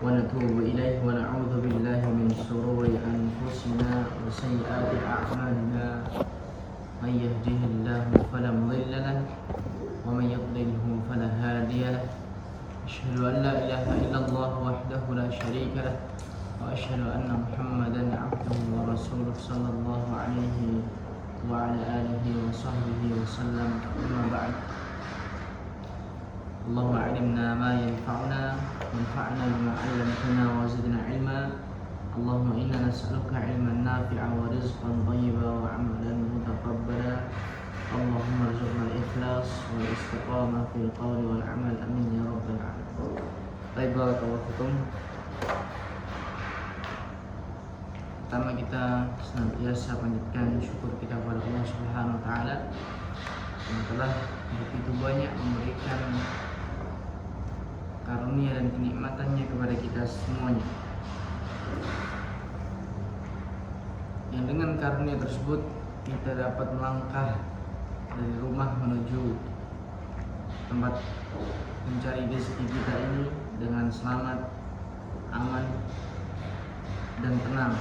ونتوب إليه ونعوذ بالله من شرور أنفسنا وسيئات أعمالنا من يهده الله فلا مضل له ومن يضلله فلا هادي له أشهد أن لا إله إلا الله وحده لا شريك له وأشهد أن محمدا عبده ورسوله صلى الله عليه وعلى آله وصحبه وسلم. أما بعد، اللهم علمنا ما ينفعنا وانفعنا بما علمتنا وزدنا علما. اللهم إنا نسألك علما نافعا ورزقا طيبا وعملا متقبلا. اللهم ارزقنا الإخلاص والاستقامة في القول والعمل، آمين يا رب العالمين. Baik, barakallahu fikum. Pertama, kita senantiasa panjatkan syukur kita kepada Allah Subhanahu wa taala yang telah begitu banyak memberikan karunia dan kenikmatannya kepada kita semuanya. Yang dengan karunia tersebut kita dapat melangkah dari rumah menuju tempat mencari rezeki kita ini dengan selamat, aman, dan tenang.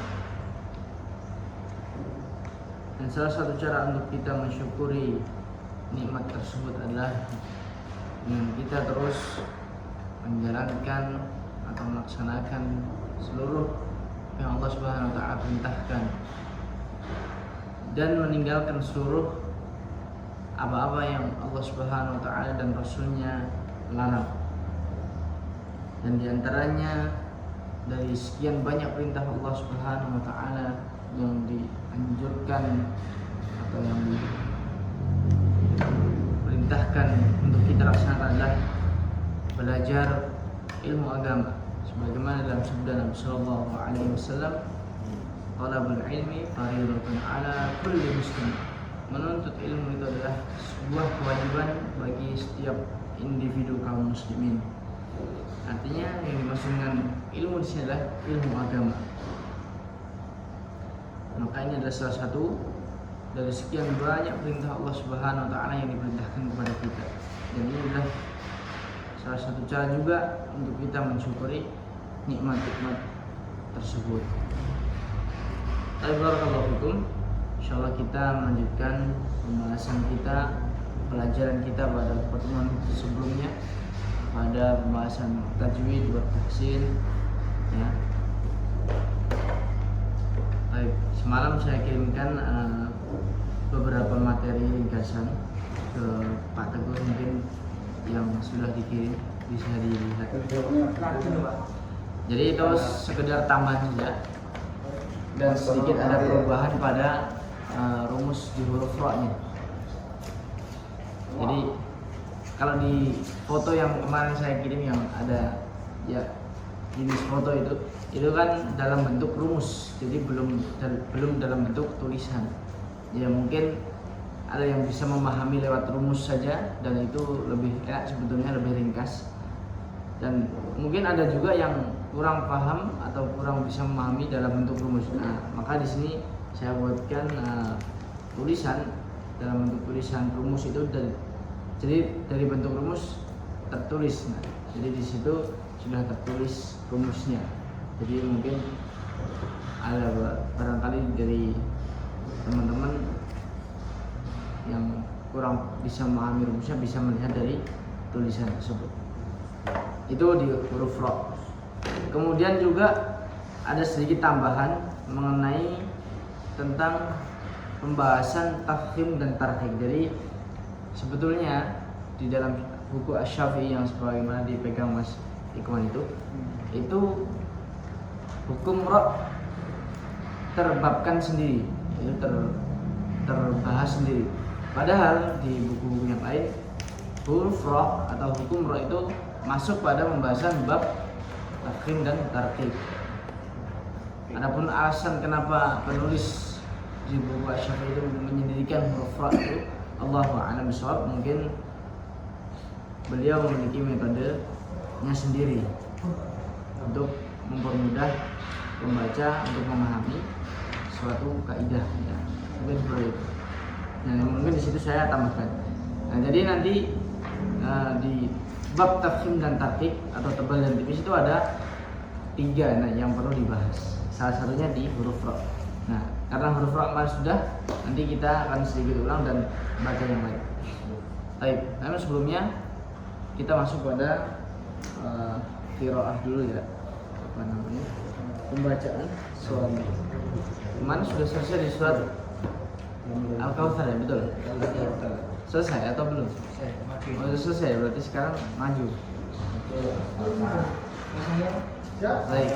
Dan salah satu cara untuk kita mensyukuri nikmat tersebut adalah dengan kita terus menjalankan atau melaksanakan seluruh yang Allah Subhanahu wa taala perintahkan dan meninggalkan seluruh apa-apa yang Allah Subhanahu wa taala dan Rasulnya larang. Dan diantaranya dari sekian banyak perintah Allah Subhanahu wa taala yang dianjurkan atau yang diperintahkan untuk kita laksanakan adalah belajar ilmu agama, sebagaimana dalam sabda Nabi sallallahu alaihi wasallam, "Talabul ilmi fardhun 'ala kulli muslim." Menuntut ilmu itu adalah sebuah kewajiban bagi setiap individu kaum muslimin. Artinya yang dimaksud dengan ilmu di sini adalah ilmu agama. Maka ini adalah salah satu dari sekian banyak perintah Allah Subhanahu wa taala yang diperintahkan kepada kita. Dan ini adalah salah satu cara juga untuk kita mensyukuri nikmat-nikmat tersebut. Barakallahu fikum. Insyaallah kita melanjutkan pembahasan kita, pelajaran kita pada pertemuan sebelumnya pada pembahasan tajwid wa tahsin, ya. Baik, semalam saya kirimkan beberapa materi ringkasan ke Pak Teguh, mungkin yang sudah dikirim bisa dilihat. Jadi itu sekedar tambahan saja dan sedikit ada perubahan pada rumus di huruf ra-nya. Jadi kalau di foto yang kemarin saya kirim yang ada ya jenis foto itu kan dalam bentuk rumus, jadi belum dalam bentuk tulisan. Ya mungkin ada yang bisa memahami lewat rumus saja dan itu lebih enak, sebetulnya lebih ringkas. Dan mungkin ada juga yang kurang paham atau kurang bisa memahami dalam bentuk rumus. Nah, maka di sini saya buatkan tulisan dalam bentuk tulisan rumus itu dari bentuk rumus tertulis. Nah, jadi di situ sudah tertulis rumusnya. Jadi mungkin ada barangkali dari teman-teman yang kurang bisa memahami rumusnya bisa melihat dari tulisan tersebut. Itu di huruf ra. Kemudian juga ada sedikit tambahan mengenai tentang pembahasan tafkhim dan tarhik. Jadi sebetulnya di dalam buku Asy-Syafi'i yang sebagaimana dipegang Mas Ikhwan itu hukum ra terbabkan sendiri, itu terbahas sendiri. Padahal di buku yang lain huruf ra atau hukum ra itu masuk pada pembahasan bab tafkhim dan tarhik. Adapun alasan kenapa penulis di buku Asy-Syafi'i itu menyendirikan huruf ra itu, Allahu a'lam bishawab, mungkin beliau memiliki metodenya sendiri untuk mempermudah pembaca untuk memahami suatu kaidah. Ya, mungkin seperti itu. Nah, mungkin di situ saya tambahkan. Nah, jadi nanti di bab tafhim dan tarhik atau tebal dan tipis itu ada 3 yang perlu dibahas. Salah satunya di huruf ro. Nah, karena huruf ro kemarin sudah, nanti kita akan sedikit ulang dan baca yang lain. Baik, namun sebelumnya kita masuk pada qiraah dulu ya. Apa namanya? Pembacaan surat. Kemarin sudah selesai di surat Al-Kautsar ya, betul? Selesai atau belum? Oh, sudah selesai, berarti sekarang maju. Baik.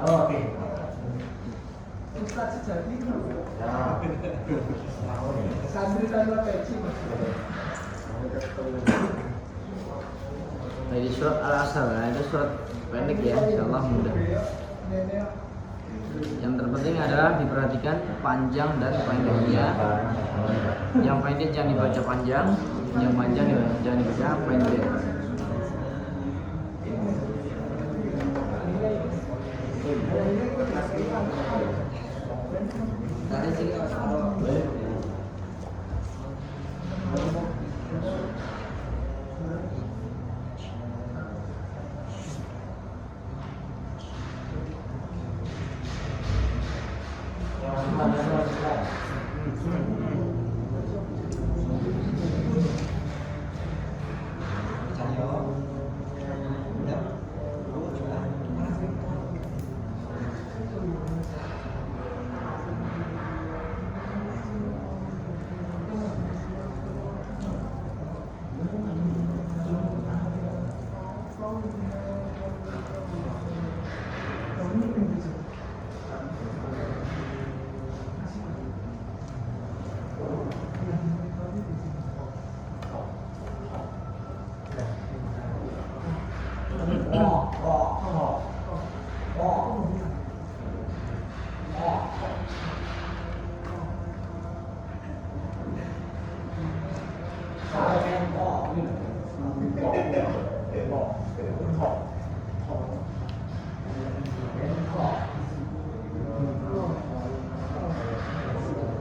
Oh, oke. Jadi surat Al-Asr, itu surat pendek ya, insyaallah mudah. Yang terpenting adalah diperhatikan panjang dan pendeknya. Yang pendek jangan dibaca panjang, yang panjang jangan dibaca pendek.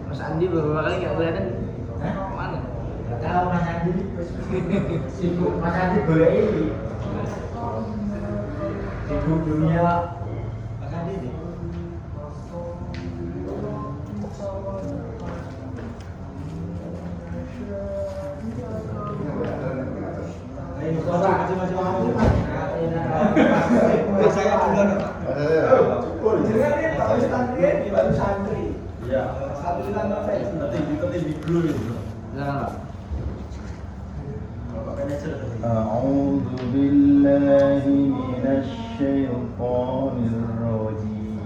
Mas Andi beberapa kali nggak kelihatan. Mana? Nggak tahu Mas Andi. Sibuk Mas Andi boleh ini. Sibuk dunia. Mas Andi nih. Ayo, coba macam-macam kamu. Saya duluan, Pak. Jangan nih, Pak Ustadz ini baru santri. Iya. Santri lama saya. Nanti di guru itu. Jangan. أعوذ بالله من الشيطان الرجيم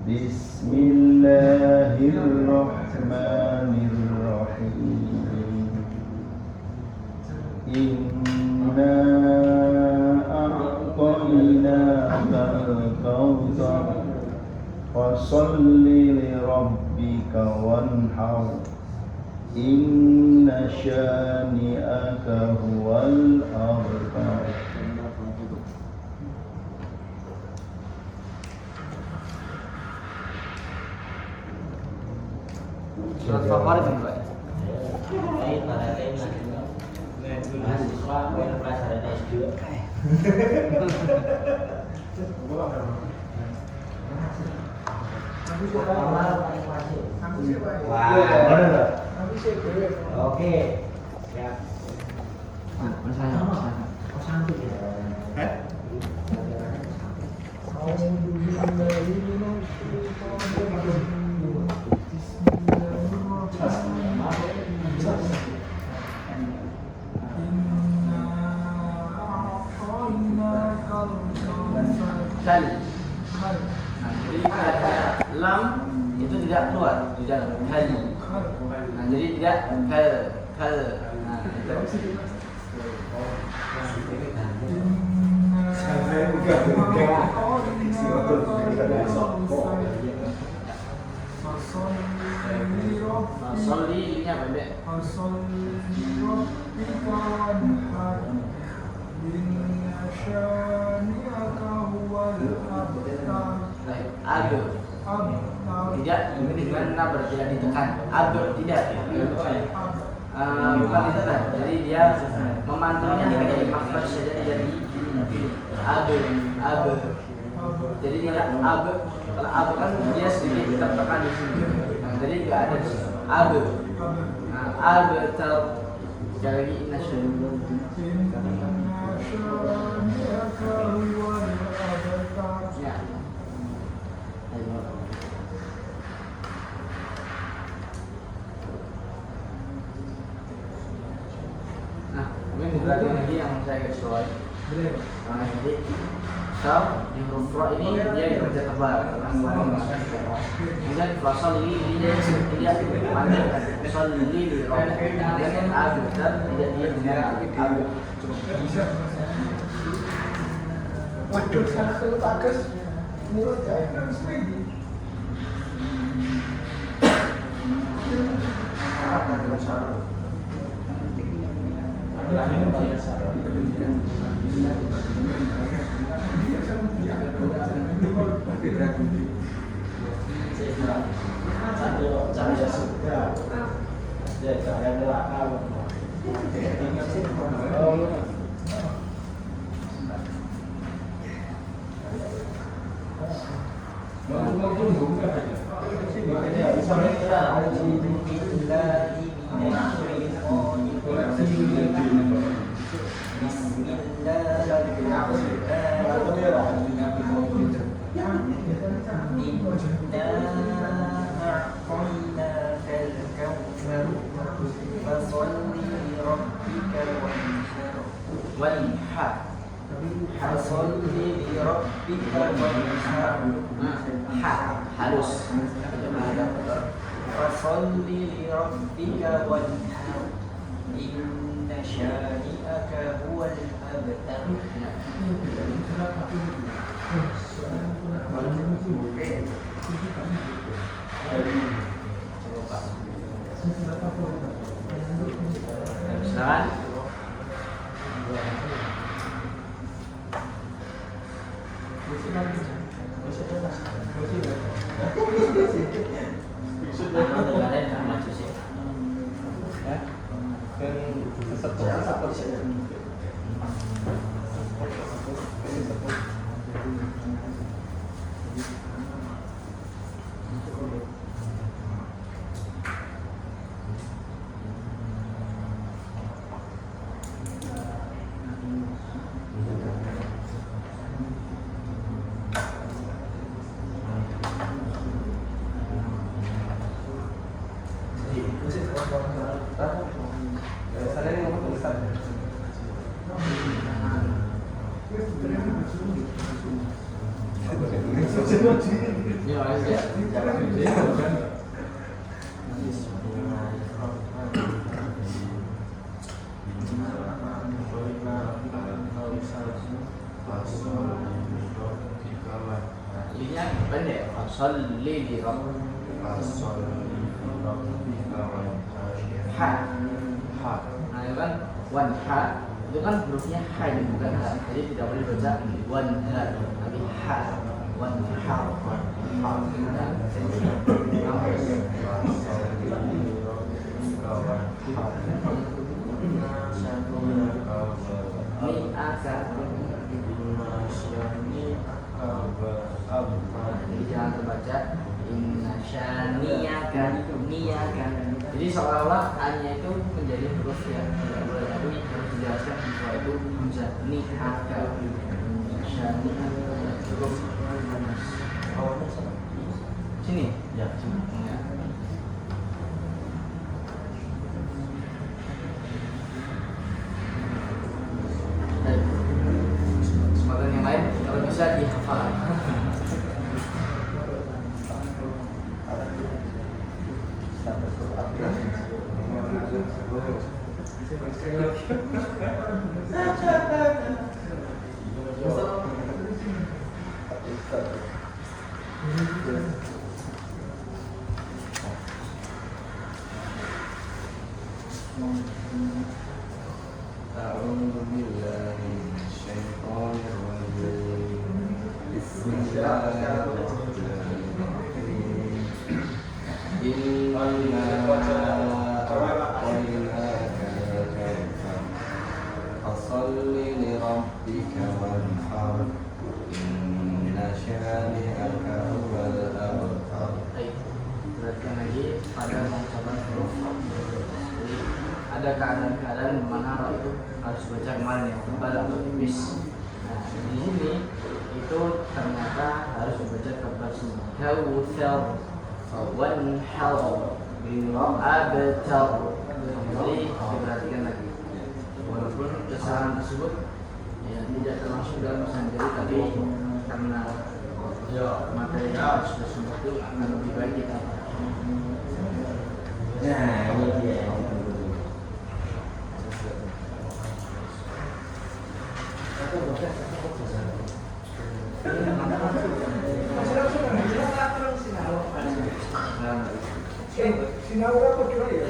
بسم الله الرحمن الرحيم إنا أعطيناك الكوثر فصل لربك وانحر إن شانئك هو الأبتر. Surat favorit nih, Pak. Mahasiswa pelajaran S2. Wah, oke. Ya. Mas saya. Santai ya. Kal. Nah, jadi lam itu tidak keluar di dalam kal. Nah, jadi tidak kal. Nah, itu. Soli ini apa, Mbak? Baik, Tidak dengan nabar, tidak ditekan. Ab tidak. Bukan ditekan. Jadi dia memantulnya kayak makhraj saja jadi ab. Jadi tidak ab. Kalau ab kan dia sedikit tertekan di sini. Nah, jadi nggak ada ab. Nah, ab sekali lagi nasyadu. Ya. Nah, mungkin beberapa lagi yang saya garis bawahi. Nah, jadi di huruf ra ini dia kerja tebal. Kemudian fasal ini dia panjang. Fasal li rabbi dan ab dan tidak dia dengan ab. Waduh, sana kalau bagus, menurut saya kan sendiri. Harus Fasalli li rabbika wanhar inna syani'aka huwal abtar. Silakan. Ininya pendek. Sholli li rabbika. Ha. Nah, itu kan wanha. Itu kan hurufnya ha dan bukan ha. Jadi tidak boleh baca wanha, tapi ha. Wanha. Jadi jangan terbaca inna syani'aka niyaka. Jadi seolah-olah a-nya itu menjadi huruf ya, tidak boleh, tapi harus dijelaskan bahwa itu hamzah nihaka. Syani'aka huruf awalnya sama. Sini? Ya, sini. Ya. Kesempatan yang lain kalau bisa dihafal. Fasalli li rabbika wanhar inna syani'aka huwal abtar. Baik, perhatikan lagi pada pengucapan huruf. Jadi ada keadaan-keadaan di mana ra itu harus baca kemarin yang tebal atau tipis. Nah, di sini itu ternyata harus dibaca tebal semua. Kautsar, wanhar, abtar. Jadi diperhatikan lagi. Walaupun kesalahan tersebut ya tidak termasuk dalam sendiri, tapi karena materi yang sudah semua itu akan lebih baik kita. Nah, ini dia. Sinau apa kira ya?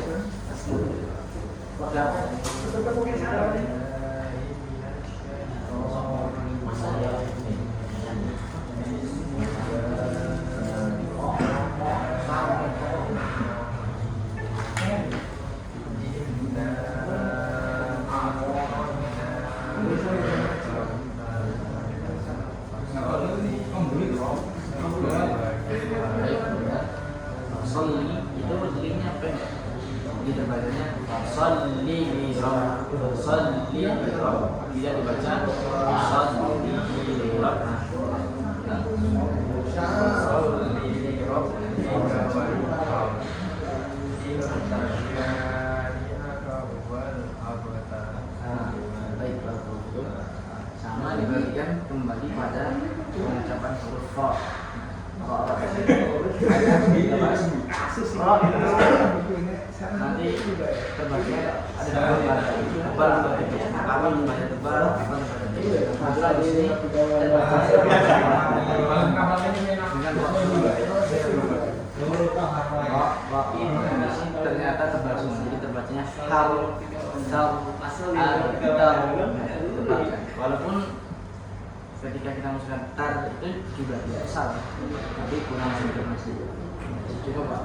Sholli itu linknya apa ya? Gitu bacanya sholli li rabb, sholli li rabb. Tidak dibaca sholli li rabb. Sholli li rabb. Baik, sama diberikan kembali pada pengucapan huruf fa. Nanti terbagi ada tebal atau tipis. Kapan membaca tebal, kapan membaca tipis. Kebetulan di sini ternyata tebal semua. Jadi terbacanya hal, walaupun ketika kita masukkan tar itu juga tidak salah, tapi kurang sempurna. Coba Pak.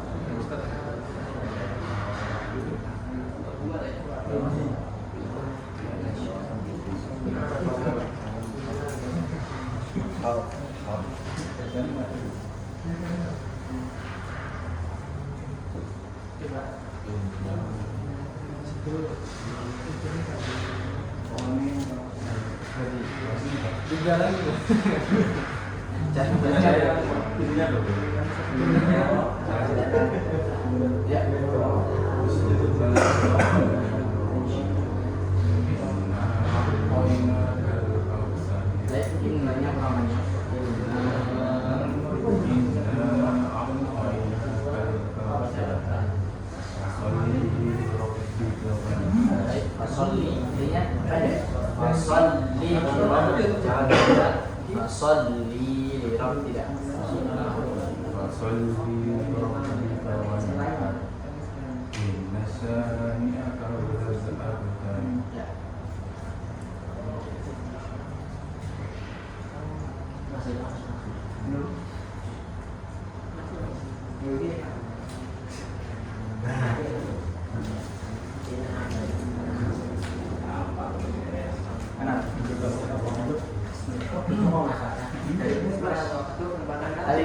Juga lagi. Jangan baca ya. Ya. Baik, ini banyak namanya. Baik, fasolli intinya pendek. Fasolli li rabb, jangan baca fasolli li rabb, tidak. Fasalli li rabbika wanhar inna syani'aka huwal abtar. Ya. Tadi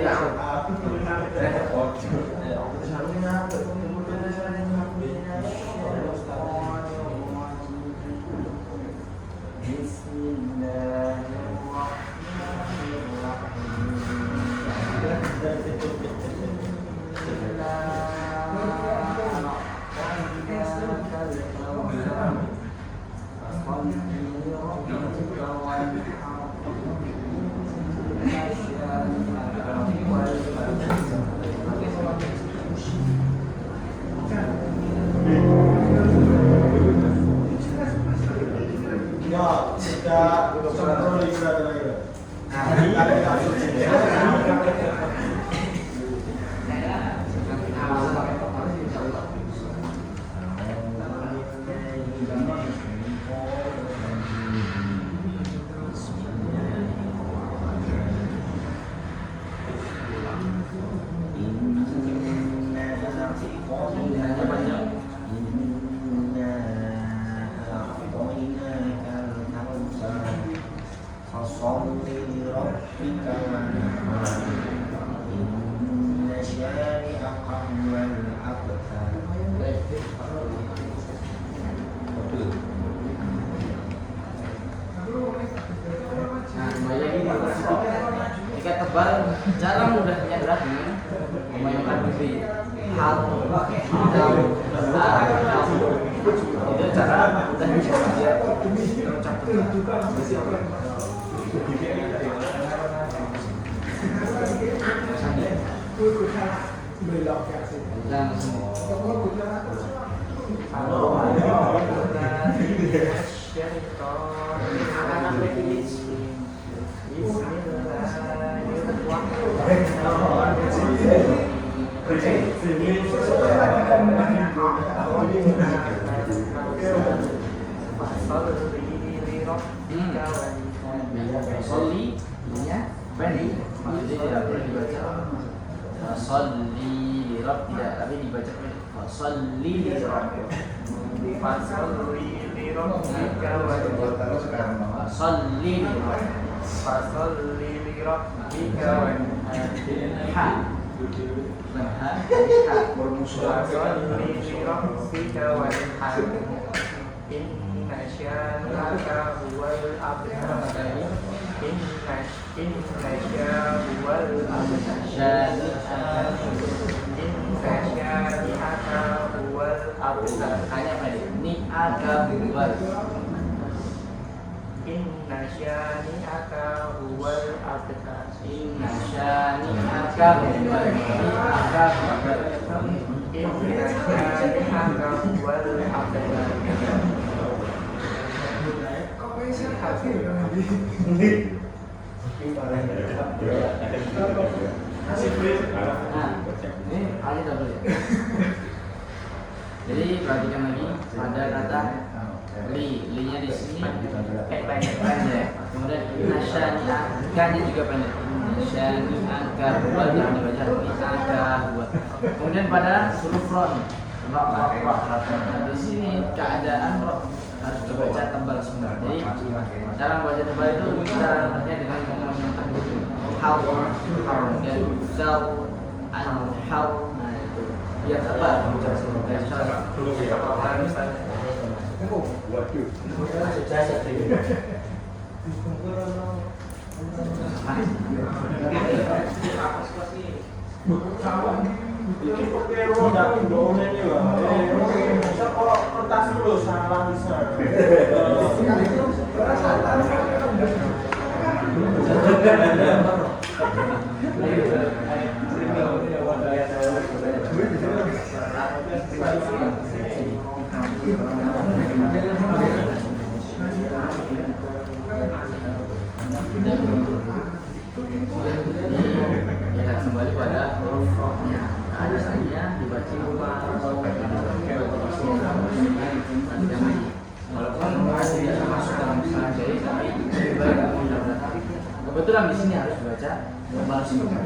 Nah, bayangin tiket tebal jarang udah nyadar memainkan lebih hal itu cara udah bisa dia mengucap Soli ininya pendek, jadi tidak perlu dibaca. Soli lirab tidak, tapi dibaca pendek. Soli lirab. Soli lirab. Soli lirab. Ha. Ha. Bermusuh. Soli lirab. Inna syani'aka huwal abtar. Inna syani'aka huwal abtar. Inna syani'aka huwal abtar. Hanya apa ini? Ni'aka huwal. Inna syani'aka huwal abtar. Inna syani'aka huwal abtar. Inna syani'aka huwal abtar. Ini alih double ya. Jadi perhatikan lagi pada kata li-nya di sini pendek ya. Kemudian nasyani'a kan-nya juga pendek. Nasyani'aka buat jangan dibaca ni'aka buat. Kemudian pada huruf ron di sini keadaan roh harus dibaca tebal semua. Jadi cara membaca tebal itu caranya dengan menggunakan how dan zal how. Nah itu biar tebal bicara semua. Bikin pokero dan doanya nih bang. Bisa kalau kertas dulu salah bisa. Ya kembali pada huruf rohnya. Ada saja dibaca walaupun masih tidak masuk dalam salah jadi tapi kebetulan di sini harus dibaca balas semua.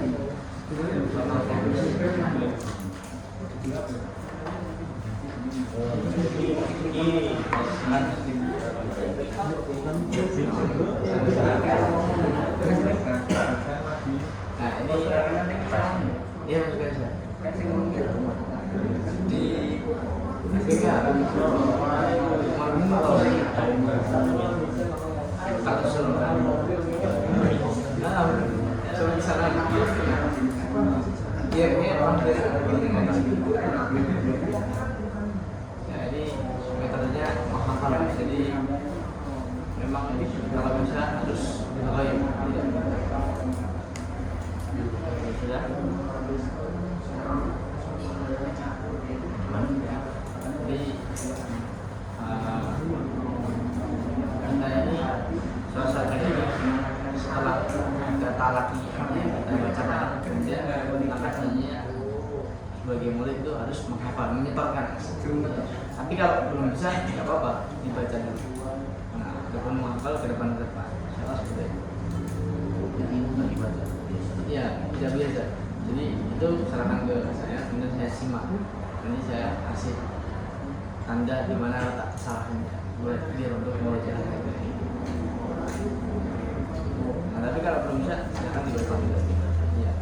Nah ini ya sudah di Afrika atau seluruh di sana dia orang dari jadi metodenya menghafal jadi memang kalau bisa harus goyang sudah jadi anda ini suasana ini setelah kata laki kita bacakan kemudian angkatannya sebagai murid itu harus menghafal menyetorkan. Tapi kalau belum bisa nggak apa-apa dibaca dulu. Nah, ataupun menghafal ke depan salah seperti itu. Yang ini dibaca. Iya, tidak biasa. Jadi itu serahkan ke saya, kemudian saya simak. Ini saya kasih tanda di mana letak kesalahannya buat dia untuk membaca. Nah, tapi kalau belum bisa, silakan dibaca dulu. Iya.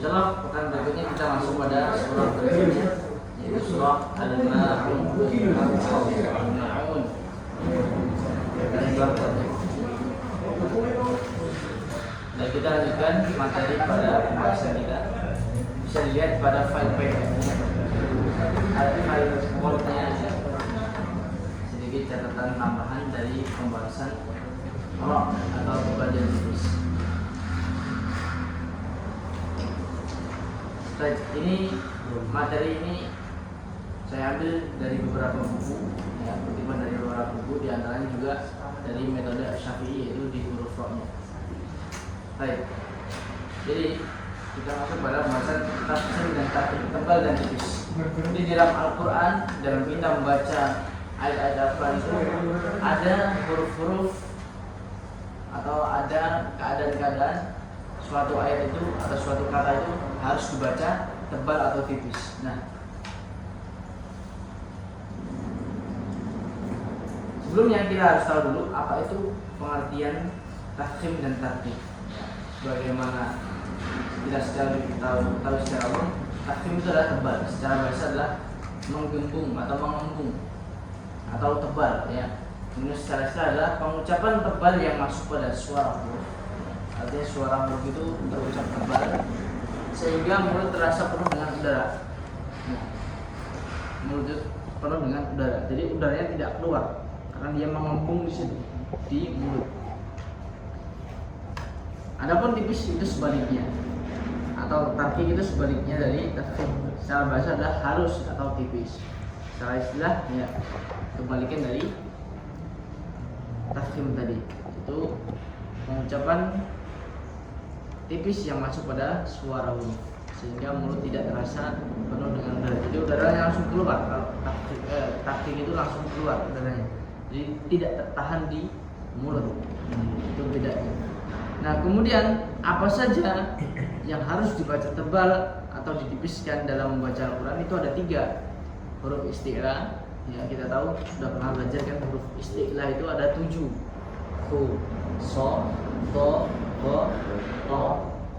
Insyaallah pekan berikutnya kita langsung pada surah berikutnya, yaitu surah Al-Ma'un. Dan kita lanjutkan materi pada pembahasan kita. Bisa dilihat pada file PDF-nya. Ada file Word-nya ya. Sedikit catatan tambahan dari pembahasan roh atau pembelajaran tulis. Baik, ini materi ini saya ambil dari beberapa buku, ya, kutipan dari beberapa buku, di antaranya juga dari metode Syafi'i, yaitu di huruf rohnya. Baik, jadi kita masuk pada pembahasan tafsir dan tartib tebal dan tipis. Jadi di dalam Al-Quran, dalam kita membaca ayat-ayat Al-Quran itu ada huruf-huruf atau ada keadaan-keadaan suatu ayat itu atau suatu kata itu harus dibaca tebal atau tipis. Nah, sebelumnya kita harus tahu dulu apa itu pengertian tafsir dan tartib. Bagaimana kita tahu secara umum, tafsir itu adalah tebal. Secara bahasa adalah menggembung atau mengembung atau tebal, ya. Kemudian secara istilah adalah pengucapan tebal yang masuk pada suara huruf. Artinya suara huruf itu terucap tebal sehingga mulut terasa penuh dengan udara. Mulut penuh dengan udara. Jadi udaranya tidak keluar karena dia mengembung di situ di mulut. Adapun tipis itu sebaliknya, atau tarkik itu sebaliknya dari tafsir. Secara bahasa adalah halus atau tipis. Secara istilah ya kebalikan dari tafsir tadi, itu pengucapan tipis yang masuk pada suara huruf sehingga mulut tidak terasa penuh dengan udara. Jadi udaranya langsung keluar. Kalau tarkik itu langsung keluar udaranya, jadi tidak tertahan di mulut. Itu bedanya. Nah, kemudian apa saja yang harus dibaca tebal atau ditipiskan dalam membaca Al-Quran? Itu ada 3 huruf isti'la. Ya, kita tahu sudah pernah belajar kan, huruf isti'la itu ada 7. Hu, so, to, ho, to,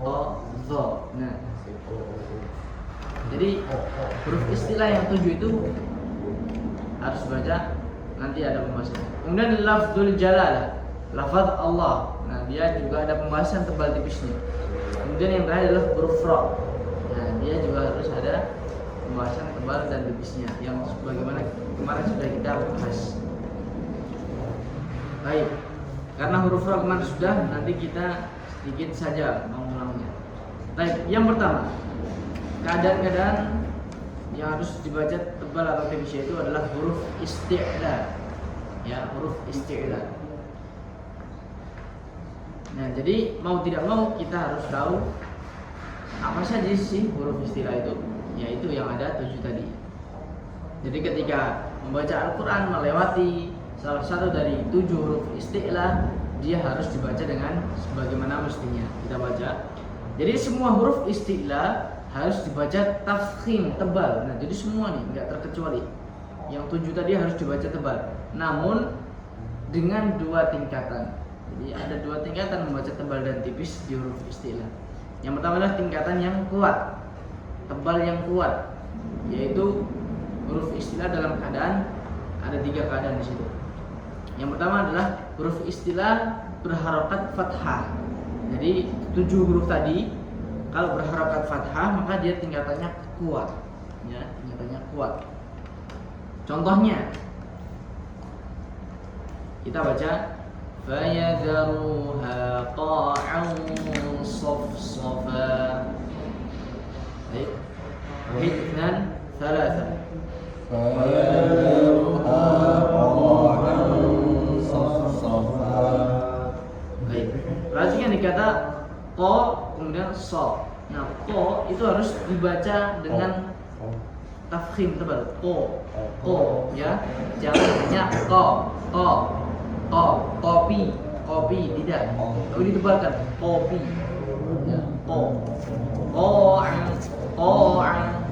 o, zo. Nah, jadi huruf isti'la yang 7 itu harus baca, nanti ada pembahasan. Kemudian lafzul jalalah, lafaz Allah. Nah, dia juga ada pembahasan tebal tipisnya. Kemudian yang terakhir adalah huruf ra. Nah, dia juga harus ada pembahasan tebal dan tipisnya yang sebagaimana kemarin sudah kita bahas. Baik, karena huruf ra kemarin sudah, nanti kita sedikit saja mengulangnya. Baik, yang pertama, keadaan-keadaan yang harus dibaca tebal atau tipisnya itu adalah huruf isti'la. Ya, huruf isti'la. Nah, jadi mau tidak mau kita harus tahu apa saja sih huruf istilah itu, yaitu yang ada 7 tadi. Jadi ketika membaca Al-Quran melewati salah satu dari 7 huruf istilah, dia harus dibaca dengan sebagaimana mestinya kita baca. Jadi semua huruf istilah harus dibaca tafkhim, tebal. Nah, jadi semua nih nggak terkecuali. Yang 7 tadi harus dibaca tebal, namun dengan 2 tingkatan. Jadi ada 2 tingkatan membaca tebal dan tipis di huruf istilah. Yang pertama adalah tingkatan yang kuat, tebal yang kuat, yaitu huruf istilah dalam keadaan ada 3 keadaan di situ. Yang pertama adalah huruf istilah berharokat fathah. Jadi 7 huruf tadi kalau berharokat fathah maka dia tingkatannya kuat, ya, tingkatannya kuat. Contohnya kita baca فَيَذَرُهَا قَاعًا صَفْصَفًا. Baik. 1, 2, 3. فَيَذَرُهَا قَاعًا صَفْصَفًا. Baik. Perhatikan di kata ko kemudian so. Nah, ko itu harus dibaca dengan tafkhim tebal. Ko, ya. Jangan hanya ko, kopi, tidak. Tapi ditebalkan, kopi. Ya, ko'an,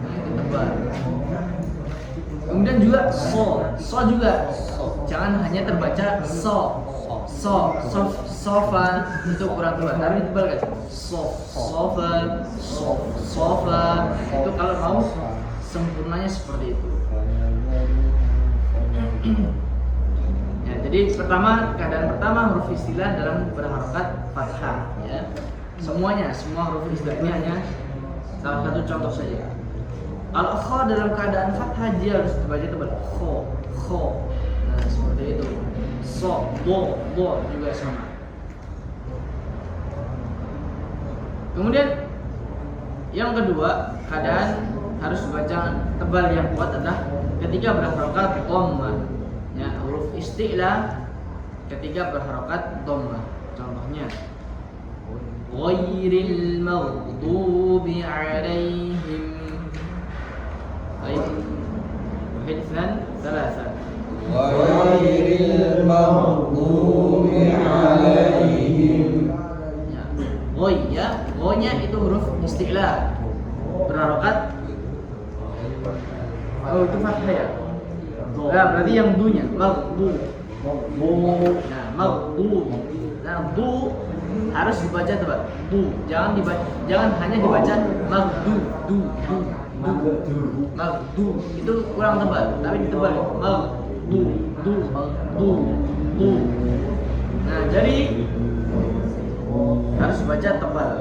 nah, itu tebal. Kemudian juga so juga. Jangan hanya terbaca so, sofa itu kurang tebal, tapi tebal kan? Sofa itu kalau mau sempurnanya seperti itu. Ya, jadi keadaan pertama huruf istilah dalam berharokat fathah ya. Semua huruf istilah ini hanya salah satu contoh saja. Al-kha dalam keadaan fathah dia harus dibaca tebal. Kho. Nah, seperti itu. Do juga sama. Kemudian yang kedua, keadaan harus dibaca tebal yang kuat adalah ketika berharokat dhammah. Ya, huruf isti'la ketika berharokat dhammah. Contohnya ghairil maghdubi 'alaihim. Baik. Wahid, itsnan, tsalatsa. Ghairil maghdubi 'alaihim. Ya. Ghoy ya, ghonya itu huruf isti'la. Berharokat. Oh, itu fathah ya? Nah, berarti yang dunya maghdu. Nah, maghdu. Nah, du harus dibaca tebal. Du, jangan hanya dibaca maghdu, maghdu. Itu kurang tebal, tapi ditebal. Du. Nah, jadi harus dibaca tebal.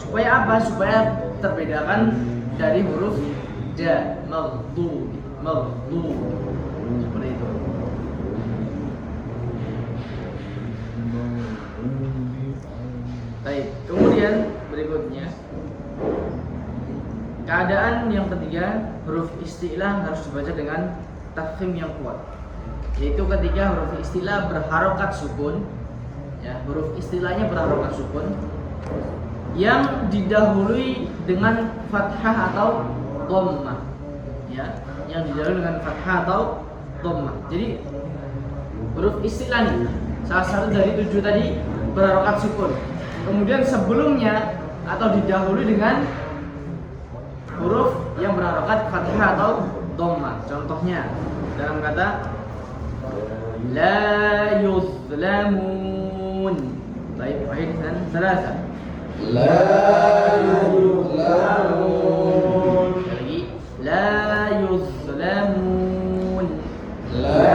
Supaya apa? Supaya terbedakan dari huruf ja, maghdu. Seperti itu. Baik, kemudian berikutnya keadaan yang ketiga, huruf istilah harus dibaca dengan tafkhim yang kuat. Yaitu ketika huruf istilah berharokat sukun, ya, huruf istilahnya berharokat sukun yang didahului dengan fathah atau dhammah, ya, yang didahului dengan fathah atau dhammah. Jadi huruf istilah ini salah satu dari 7 tadi berharokat sukun. Kemudian sebelumnya atau didahului dengan huruf yang berharokat fathah atau dhammah. Contohnya dalam kata la yuzlamun. Baik, wahid dan tsalatsa. La yuzlamun. Lagi la yuzlamun. La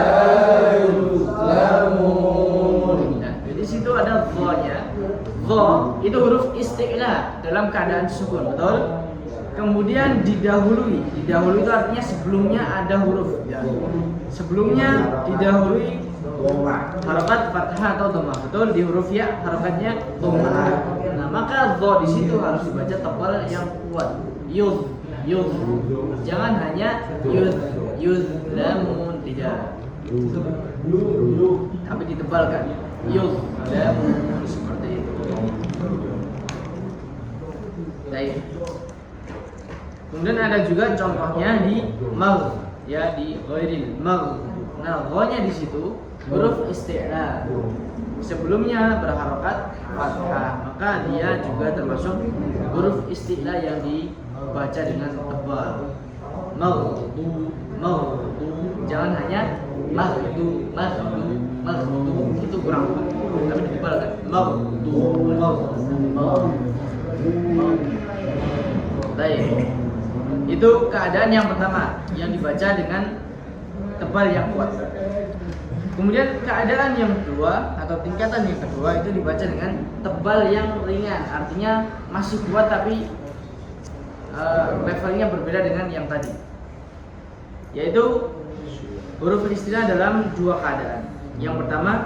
yuzlamun. Nah, di situ ada dha-nya. Dha itu huruf isti'la dalam keadaan sukun, betul? Kemudian didahului itu artinya sebelumnya ada huruf ya. Sebelumnya didahului harokat fathah atau dhammah, betul? Di huruf ya harokatnya dhammah. Nah, maka dha di situ harus dibaca tebal yang kuat. Yuz. Jangan hanya yuzlamun, tidak. Tapi ditebalkan. Yuzlamun, seperti itu. Baik. Kemudian ada juga contohnya di magh, ya, di ghairil magh. Nah, gha-nya di situ huruf isti'la. Sebelumnya berharokat fathah, maka dia juga termasuk huruf isti'la yang dibaca dengan tebal. Maghdu. Jangan hanya maghdu. Itu kurang tebal. Tapi ditebalkan. Maghdu. Baik. Itu keadaan yang pertama yang dibaca dengan tebal yang kuat. Kemudian keadaan yang kedua atau tingkatan yang kedua itu dibaca dengan tebal yang ringan. Artinya masih kuat tapi levelnya berbeda dengan yang tadi. Yaitu huruf istilah dalam dua keadaan. Yang pertama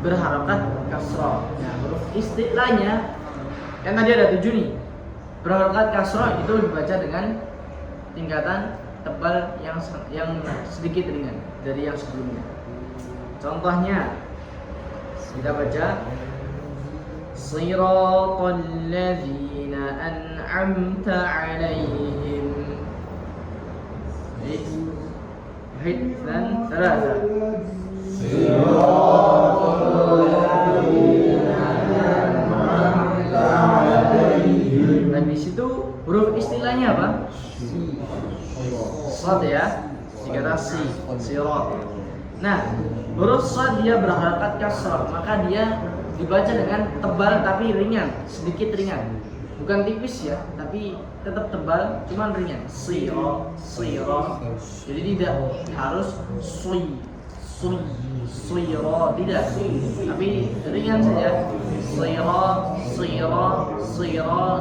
berharokat kasrah. Nah, huruf istilahnya yang tadi ada 7 nih. Berharokat kasrah itu dibaca dengan tingkatan tebal yang sedikit ringan dari yang sebelumnya. Contohnya kita baca Siratal ladzina an'amta 'alaihim. Wahid dan tsalatsa. Siratal ladzina an'amta 'alaihim. Dan di situ huruf istilahnya apa? Shad ya. Dikata si, sirat. Nah, huruf shad dia berharakat kasrah, maka dia dibaca dengan tebal tapi ringan, sedikit ringan. Bukan tipis ya, tapi tetap tebal, cuman ringan. Siro. Jadi tidak harus siro, tidak. Tapi ringan saja. Siro.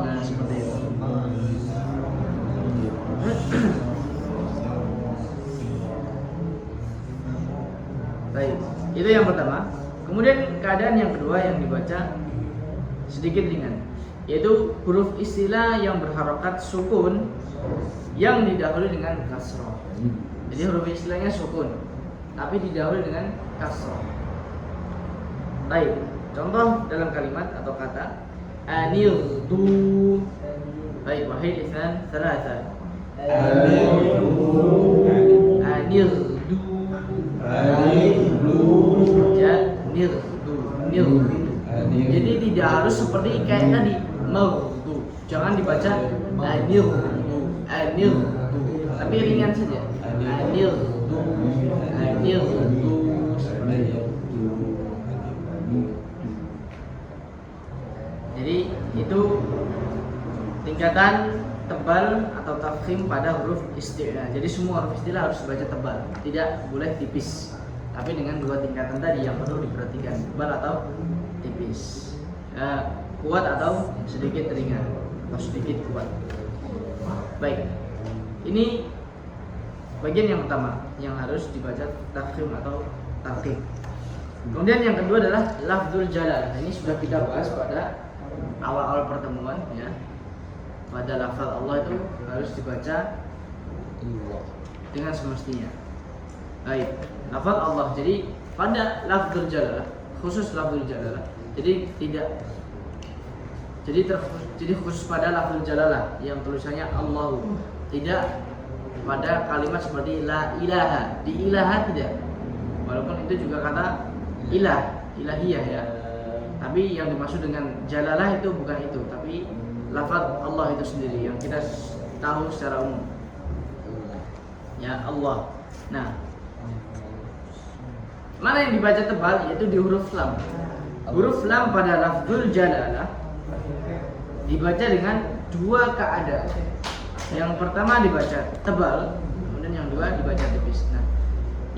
Nah, seperti itu. Baik, itu yang pertama. Kemudian keadaan yang kedua yang dibaca sedikit ringan, yaitu huruf istilah yang berharokat sukun yang didahului dengan kasroh. Jadi huruf istilahnya sukun, tapi didahului dengan kasroh. Baik, contoh dalam kalimat atau kata anildu. Baik, wahid, itsnan, tsalatsa. Anildu. Nirdu. Jadi tidak harus seperti kayak tadi merdu. Jangan dibaca nirdu, tapi ringan saja. Nirdu. Seperti itu. Jadi itu tingkatan tebal atau tafkhim pada huruf istilah. Jadi semua huruf istilah harus dibaca tebal, tidak boleh tipis. Tapi dengan dua tingkatan tadi yang perlu diperhatikan, tebal atau tipis, kuat atau sedikit ringan, atau sedikit kuat. Baik, ini bagian yang pertama yang harus dibaca tafkhim atau talqin. Kemudian yang kedua adalah lafzul jalal. Ini sudah kita bahas pada awal-awal pertemuan ya. Pada lafaz Allah itu harus dibaca dengan semestinya. Baik, lafaz Allah. Jadi pada lafzul jalalah, khusus lafzul jalalah. Jadi khusus pada lafzul jalalah yang tulisannya Allahu. Tidak pada kalimat seperti la ilaha. Di ilaha tidak. Walaupun itu juga kata ilahiyah ya. Tapi yang dimaksud dengan jalalah itu bukan itu, tapi lafaz Allah itu sendiri yang kita tahu secara umum. Ya, Allah. Nah, mana yang dibaca tebal yaitu di huruf lam. Huruf lam pada lafzul jalalah dibaca dengan dua keadaan. Yang pertama dibaca tebal, kemudian yang kedua dibaca tipis. Nah,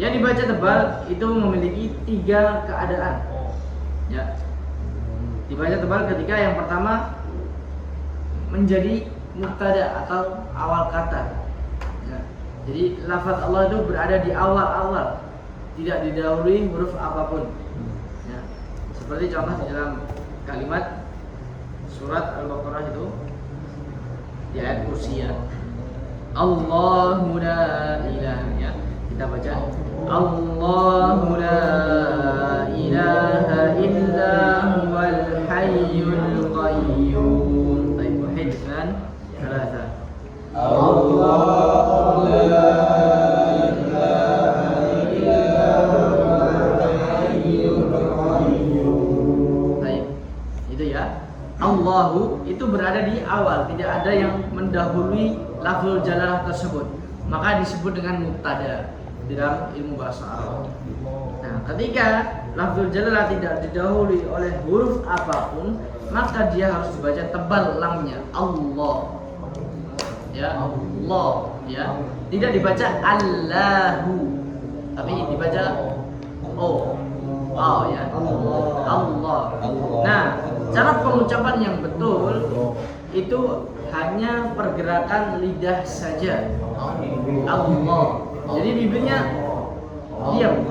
yang dibaca tebal itu memiliki tiga keadaan. Ya. Dibaca tebal ketika yang pertama menjadi mubtada atau awal kata. Ya. Jadi lafaz Allah itu berada di awal-awal, tidak didahului huruf apapun. Ya. Seperti contoh di dalam kalimat surat Al-Baqarah itu di ayat kursi ya. Allahu la ilaha ya. Kita baca Allahu la ilaha illa huwal hayyul qayyum. Hijran thalatha. Allah la ilaha illa huwal hayyul qayyum. Baik. Itu ya. Allahu itu berada di awal, tidak ada yang mendahului lafzul jalalah tersebut. Maka disebut dengan mubtada di dalam ilmu bahasa Arab. Nah, ketika lafzul jalalah tidak didahului oleh huruf apapun, maka dia harus dibaca tebal lamnya Allah. Ya, Allah ya. Tidak dibaca Allahu, tapi dibaca ya. Allah. Nah, cara pengucapan yang betul itu hanya pergerakan lidah saja. Allah. Jadi bibirnya diam.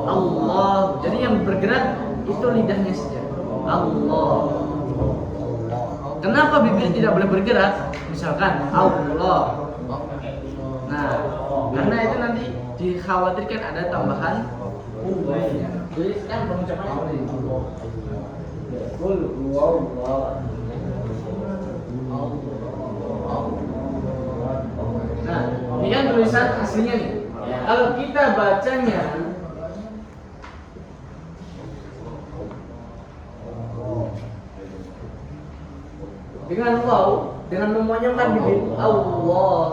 Allah. Jadi yang bergerak itu lidahnya saja. Allah. Kenapa bibir tidak boleh bergerak? Misalkan Allah. Nah, karena itu nanti dikhawatirkan ada tambahan ya. Jadi kan pengucapannya seperti itu. Nah, ini kan tulisan aslinya nih. Kalau kita bacanya dengan waw, dengan memonyongkan bibir Allah,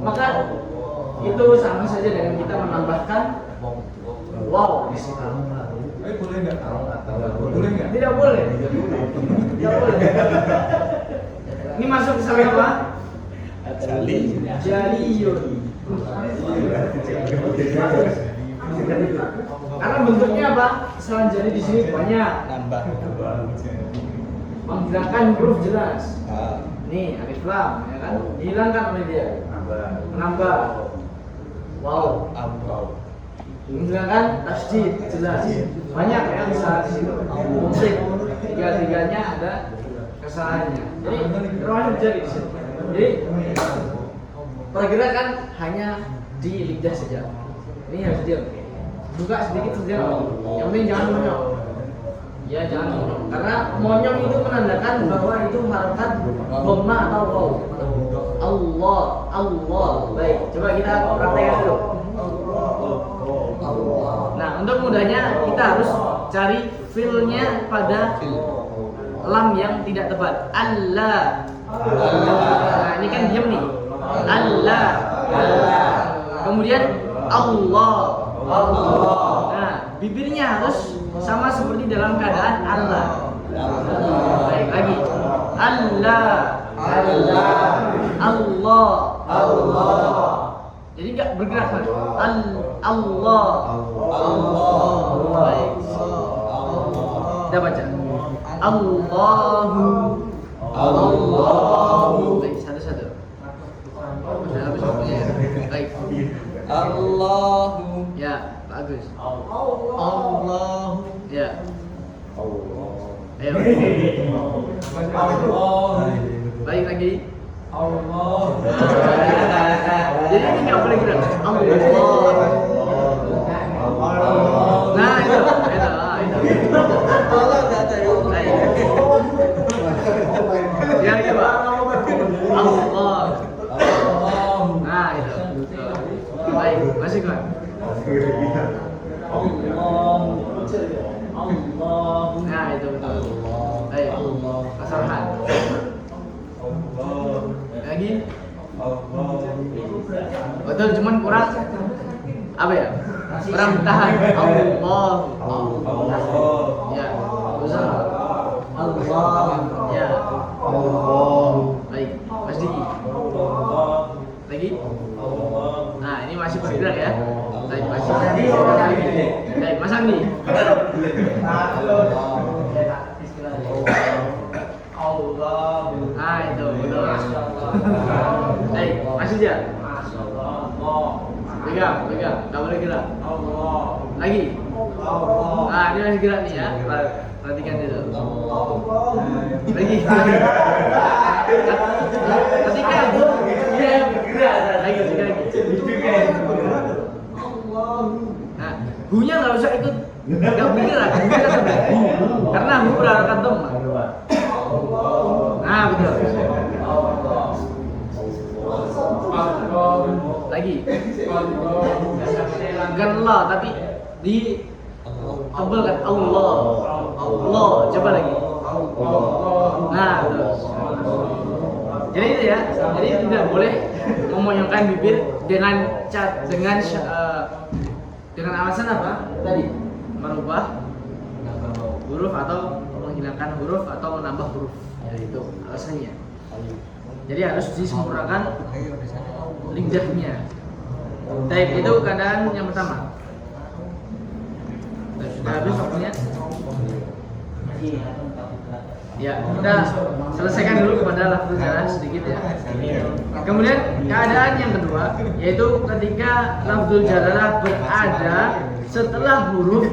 maka itu sama saja dengan kita menambahkan wow di situ. Boleh nggak? Boleh nggak? Tidak boleh. Tidak boleh. Ini masuk ke samping apa? Jaliyun. Karena bentuknya apa? Kesalahan jari di sini banyak. Menghilangkan huruf jelas. Nih alif lam, ya kan? Dihilangkan oleh dia. Menambah. Wow. Menghilangkan tasdid jelas. Banyak yang kesalahan di situ. Musik. Tiga-tiganya ada kesalahannya. Jadi termasuk jari di situ. Jadi pergerakan hanya di lidah saja. Ini harus diam. Buka sedikit saja. Yang penting jangan monyong. Ya jangan monyong. Karena monyong itu menandakan bahwa itu harokat dhamma atau waw. Allah, Allah. Baik, coba kita praktekkan dulu. Nah, untuk mudahnya kita harus cari feel-nya pada lam yang tidak tepat. Allah. Nah, ini kan diam nih. Allah. Kemudian Allah. Nah, bibirnya harus sama seperti dalam keadaan Allah. Baik lagi. Allah. Allah. Jadi enggak bergerak kan? Allah. Baik. Kita baca. Allahu. Baik, satu-satu. Sudah habis waktunya ya. Baik. Allahu. Ya, bagus. Allahu. Ya. Ayo. Baik lagi. Jadi ini nggak boleh gerak. Nah itu. Baik. Ya coba. Allah. Nah itu. Baik, masih kuat. Nah itu betul. Baik. Pasangan. Lagi. Betul, cuman kurang apa ya? Kurang tahan. Allah. Ya. Usah. Allah. Ya. Baik. Mas Diki. Lagi. Nah, ini masih bergerak ya. Baik, masih. Baik, Mas Andi. Nah, itu betul. Baik, masih dia. Pegang, nggak boleh gerak. Lagi. Nah, ini masih gerak nih ya. Perhatikan dulu. Lagi. Ketika dia bergerak, lagi. Nah, hu-nya nggak usah ikut, nggak bergerak, karena hu berharakat dhamma. Nah, betul. Lagi. Bukan Allah, tapi di tebelkan Allah. Allah, coba lagi. Nah, terus. Jadi itu ya. Jadi tidak boleh memonyongkan bibir dengan alasan apa? Tadi merubah huruf atau menghilangkan huruf atau menambah huruf. Ya, itu alasannya. Jadi harus disempurnakan lidahnya. Baik, itu keadaan yang pertama. Sudah habis waktunya. Ya, kita selesaikan dulu kepada lafzul jalalalah sedikit ya. Kemudian keadaan yang kedua yaitu ketika lafzul jalalalah berada setelah huruf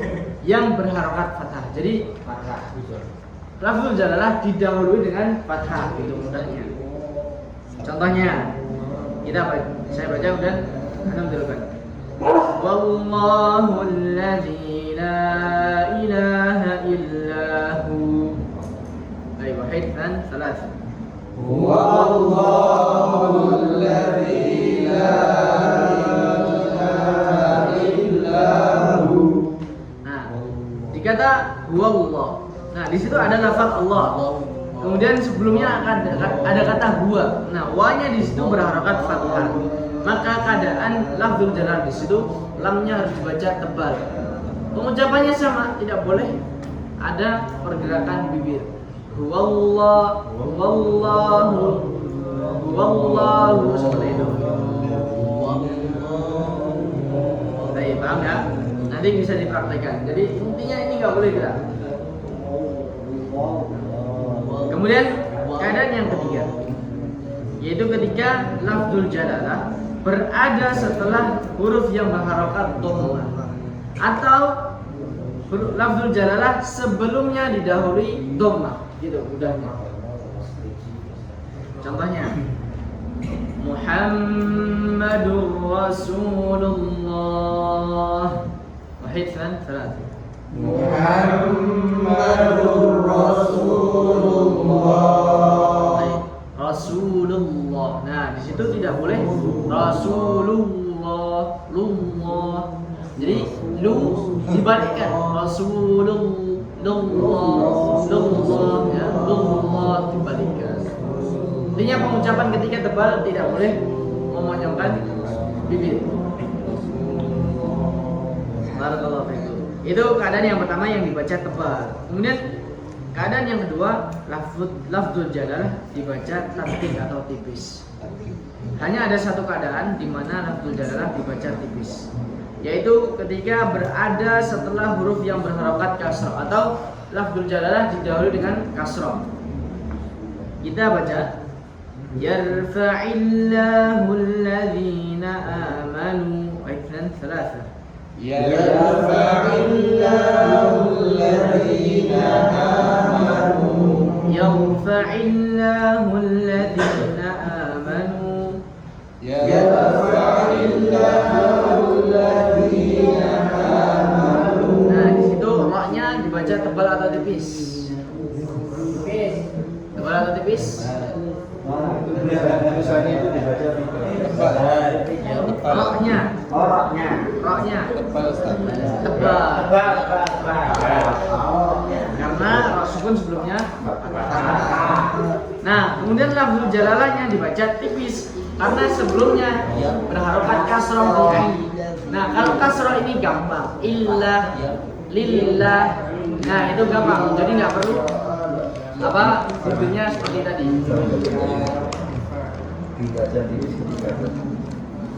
yang berharokat fathah. Jadi lafzul jalalalah didahului dengan fathah, itu mudahnya. Contohnya, saya baca dan Anda menjelaskan. Wallahu alladzi la ilaha illahu. Baik, wahid dan salas. Wallahu alladzi la ilaha illahu. Nah, dikata huwallah. Nah, di situ ada lafaz Allah. Kemudian sebelumnya akan ada kata huwa. Nah, wa-nya di situ berharokat fathah. maka keadaan lafzul jalal di situ lamnya harus dibaca tebal. Pengucapannya sama, tidak boleh ada pergerakan bibir. Huwallahu seperti itu. Baik, paham ya? Nanti bisa dipraktekkan. Jadi intinya ini nggak boleh gerak. Kemudian keadaan yang ketiga, yaitu ketika lafzul jalalah berada setelah huruf yang berharokat dhammah atau lafzul jalalah sebelumnya didahului dhammah, gitu mudahnya. Contohnya Muhammadur Rasulullah. Wahid, salat. Muhammadur Rasulullah. Rasulullah. Nah, di situ tidak boleh Rasulullah, lullah. Jadi lu dibalikkan Rasulullah, ya, lullah dibalikkan. Intinya pengucapan ketika tebal tidak boleh memonyongkan bibir. Barakallahu fiikum. Itu keadaan yang pertama yang dibaca tebal. Kemudian keadaan yang kedua, lafzul jalalah dibaca tarqiq atau tipis. Hanya ada satu keadaan di mana lafzul jalalah dibaca tipis, yaitu ketika berada setelah huruf yang berharokat kasrah atau lafzul jalalah didahului dengan kasrah. Kita baca yarfa'illahu alladhina amanu wa ithnan thalatha. Yarfa'illahu alladhina amanu. Yarfa'illahu alladhina amanu. Yarfa'illahu alladhina amanu. Nah, di situ ra-nya dibaca tebal atau tipis? Tebal atau tipis? Tulisannya itu dibaca Ra-nya. Ra-nya tebal. Karena ra sukun sebelumnya. Nah, kemudian lafzul jalalahnya dibaca tipis karena sebelumnya berharokat kasroh. Nah, kalau kasroh ini gampang, illah, lillah. Nah, itu gampang. Jadi nggak perlu apa bibirnya seperti tadi. dibaca tipis ketika.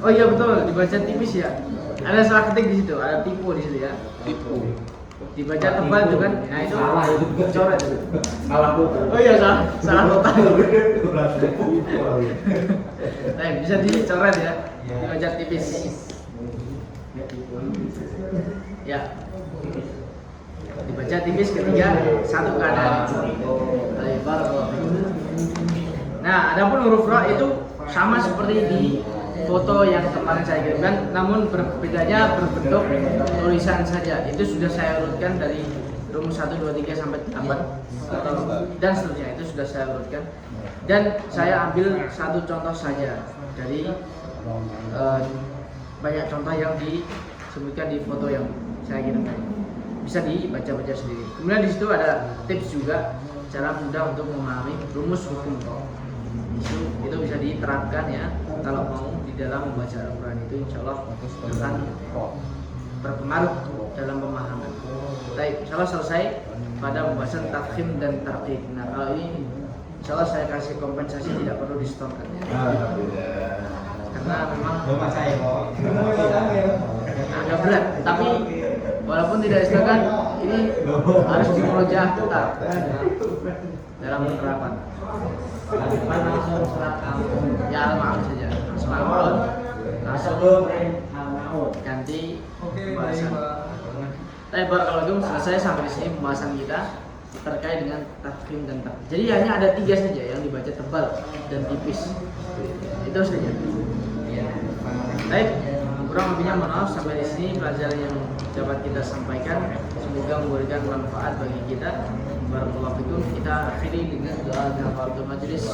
Oh iya betul, dibaca tipis ya. Ada salah ketik di situ, ada tipu di situ ya. Tipu. Dibaca tebal juga kan? Nah itu coret. Salah kota. Oh iya salah kota. Nah, bisa dicoret ya. Dibaca tipis. Ya. Dibaca tipis ketika satu keadaan. Nah, adapun huruf ra itu sama seperti di foto yang kemarin saya kirimkan, namun berbedanya berbentuk tulisan saja. Itu sudah saya urutkan dari rumus 1, 2, 3 sampai 8 dan seterusnya, itu sudah saya urutkan. Dan saya ambil satu contoh saja dari banyak contoh yang disebutkan di foto yang saya kirimkan. Bisa dibaca-baca sendiri. Kemudian di situ ada tips juga cara mudah untuk memahami rumus hukum. Itu bisa diterapkan ya kalau mau di dalam membaca Al-Quran itu, insya Allah akan berpengaruh dalam pemahaman. Baik, insya Allah selesai pada pembahasan tafkhim dan tarqiq. Nah kalau ini insya Allah saya kasih kompensasi, tidak perlu disetorkan ya. Karena memang agak berat, tapi walaupun tidak disetorkan, ini harus dimurojaah tetap dalam penerapan. Langsung surat ya al-ma'un saja, langsung ganti pembahasan. Tapi kalau selesai sampai di sini pembahasan kita terkait dengan tafkhim dan tarqiq. Jadi hanya ada 3 saja yang dibaca tebal dan tipis. Itu saja. Baik, kurang lebihnya mohon maaf. Sampai di sini pelajaran yang dapat kita sampaikan, semoga memberikan manfaat bagi kita. Barakallahu fikum. Kita akhiri dengan doa kafaratul majlis.